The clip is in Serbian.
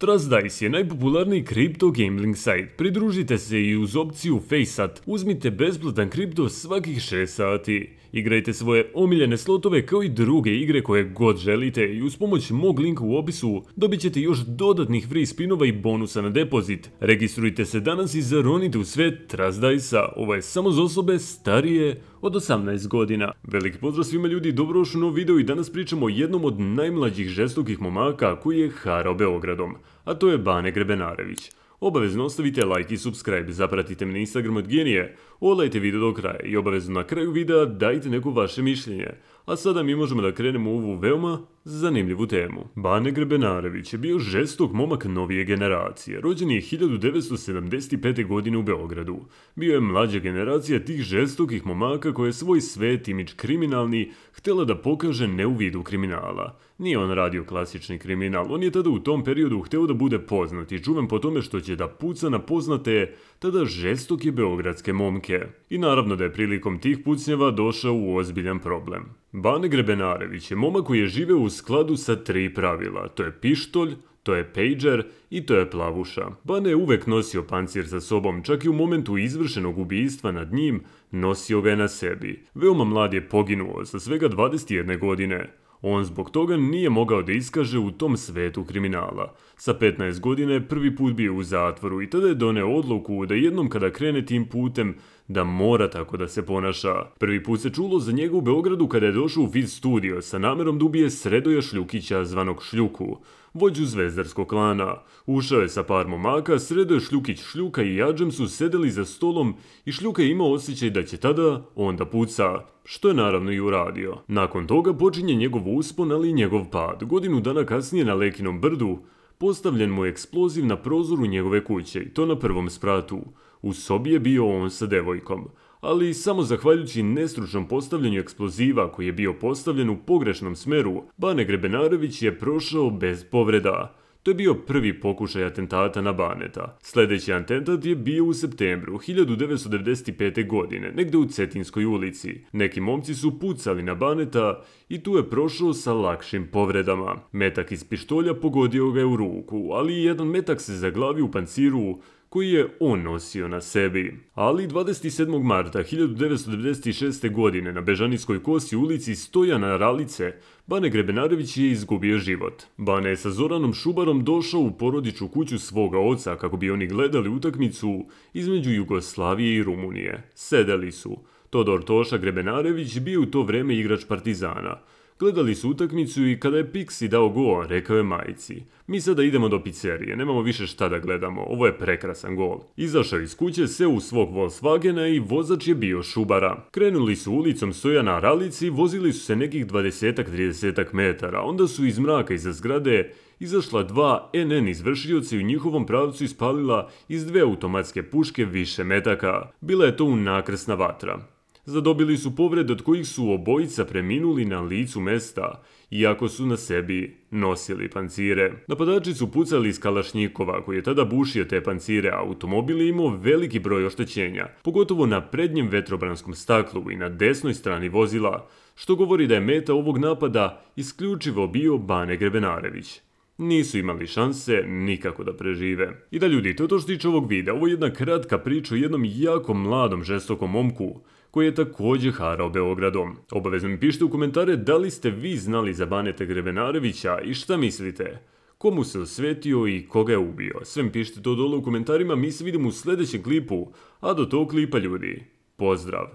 Trust Dice je najpopularniji kripto gambling sajt. Pridružite se i uz opciju FaceAt. Uzmite besplatan kripto svakih 6 sati. Igrajte svoje omiljene slotove kao i druge igre koje god želite i uz pomoć mog linka u opisu dobit ćete još dodatnih free spinova i bonusa na depozit. Registrujte se danas i zaronite u svijet Trust Dice-a. Ovo je samo za osobe starije od 18 godina. Veliki pozdrav svima ljudi, dobrodošli u novo video i danas pričamo o jednom od najmlađih žestokih momaka koji je harao Beogradom, a to je Bane Grebenarević. Obavezno ostavite like i subscribe, zapratite me na Instagramu od Genije, olajte video do kraja i obavezno na kraju videa dajte neko vaše mišljenje. A sada mi možemo da krenemo u ovu veoma zanimljivu temu. Bane Grebenarević je bio žestok momak novije generacije. Rođen je 1975. godine u Beogradu. Bio je mlađa generacija tih žestokih momaka koja je svoj svet, imidž kriminalni, htjela da pokaže ne u vidu kriminala. Nije on radio klasični kriminal, on je tada u tom periodu htio da bude poznat i čuven po tome što će da puca na poznate, tada žestoke beogradske momke. I naravno da je prilikom tih pucnjeva došao u ozbiljan problem. Bane Grebenarević je momak koji je živeo u skladu sa 3 pravila, to je pištolj, to je pager i to je plavuša. Bane je uvek nosio pancir sa sobom, čak i u momentu izvršenog ubijstva nad njim nosio ga je na sebi. Veoma mlad je poginuo sa svega 21 godine. On zbog toga nije mogao da iskaže u tom svetu kriminala. Sa 15 godina je prvi put bio u zatvoru i tada je doneo odluku da jednom kada krene tim putem da mora tako da se ponaša. Prvi put se čulo za njega u Beogradu kada je došao u Fit Studio sa namerom da ubije Sredoja Šljukića zvanog Šljuku, vođu zvezdarskog klana. Ušao je sa par momaka, Sredoje Šljukić, Šljuka i Adžem su sedeli za stolom i Šljuka je imao osjećaj da će tada on da puca, što je naravno i uradio. Nakon toga počinje njegov uspon, ali i njegov pad. Godinu dana kasnije na Lekinom brdu postavljen mu je eksploziv na prozoru njegove kuće i to na prvom spratu. U sobi je bio on sa devojkom, ali samo zahvaljujući nestručnom postavljanju eksploziva koji je bio postavljen u pogrešnom smeru, Bane Grebenarević je prošao bez povreda. To je bio prvi pokušaj atentata na Baneta. Sljedeći atentat je bio u septembru 1995. godine, negde u Cetinskoj ulici. Neki momci su pucali na Baneta i tu je prošao sa lakšim povredama. Metak iz pištolja pogodio ga je u ruku, ali i jedan metak se zaglavio u panciru koji je on nosio na sebi. Ali 27. marta 1996. godine na Bežanijskoj kosi ulici Stojana Ralice, Bane Grebenarević je izgubio život. Bane je sa Zoranom Šubarom došao u porodičnu kuću svoga oca kako bi oni gledali utakmicu između Jugoslavije i Rumunije. Sedeli su. Todor Toša Grebenarević bio u to vreme igrač Partizana. Gledali su utakmicu i kada je Pixi dao gol, rekao je majici: "Mi sada idemo do pizzerije, nemamo više šta da gledamo, ovo je prekrasan gol." Izašao iz kuće, seo u svog Volkswagena i vozač je bio Šubara. Krenuli su ulicom Stojana Ralici i vozili su se nekih 20-30 metara, onda su iz mraka iza zgrade izašla 2 NN izvršioca i u njihovom pravcu ispalila iz 2 automatske puške više metaka. Bila je to unakrsna vatra. Zadobili su povrede od kojih su obojica preminuli na licu mesta, iako su na sebi nosili pancire. Napadači su pucali iz Kalašnjikova, koji je tada bušio te pancire, a automobil je imao veliki broj oštećenja, pogotovo na prednjem vetrobranskom staklu i na desnoj strani vozila, što govori da je meta ovog napada isključivo bio Bane Grebenarević. Nisu imali šanse nikako da prežive. I da ljudi, to je to što tiče ovog videa. Ovo je jedna kratka priča o jednom jako mladom žestokom momku koji je također harao Beogradom. Obavezno mi pišite u komentare da li ste vi znali za Baneta Grebenarevića i šta mislite. Komu se osvetio i koga je ubio? Sve mi pišite to dole u komentarima, mi se vidimo u sljedećem klipu, a do tog klipa ljudi, pozdrav!